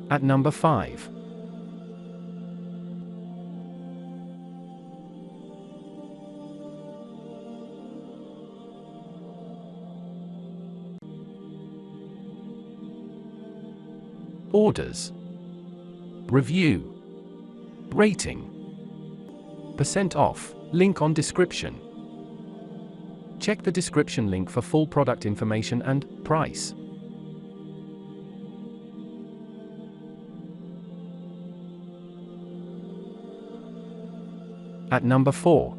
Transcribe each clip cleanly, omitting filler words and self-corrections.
At number 5. Orders. Review. Rating. Percent off, link on description. Check the description link for full product information and price. At number 4.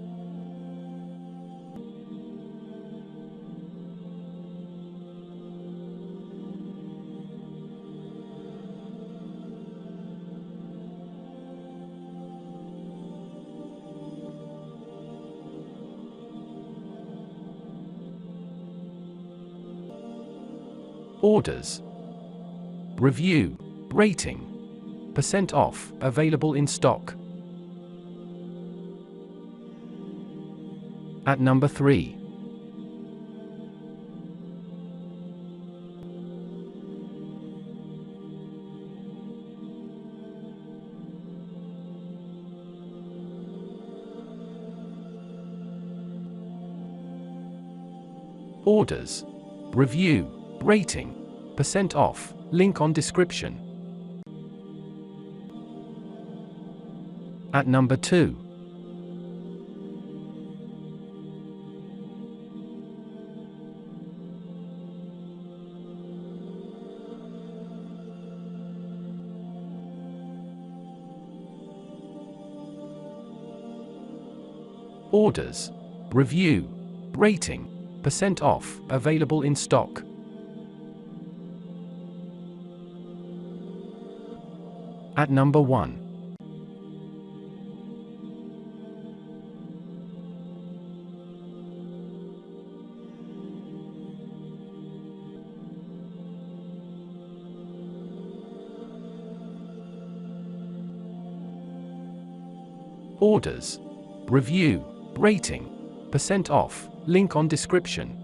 Orders. Review. Rating. Percent off, available in stock. At number 3. Orders. Review. Rating. Percent off, link on description. At number 2. Orders. Review. Rating. Percent off, available in stock. At number 1. Orders. Review. Rating. Percent off, link on description.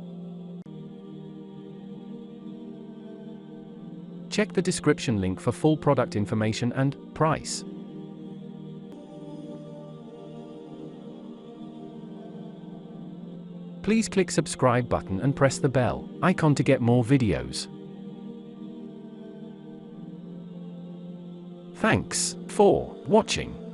Check the description link for full product information and price. Please click subscribe button and press the bell icon to get more videos. Thanks for watching.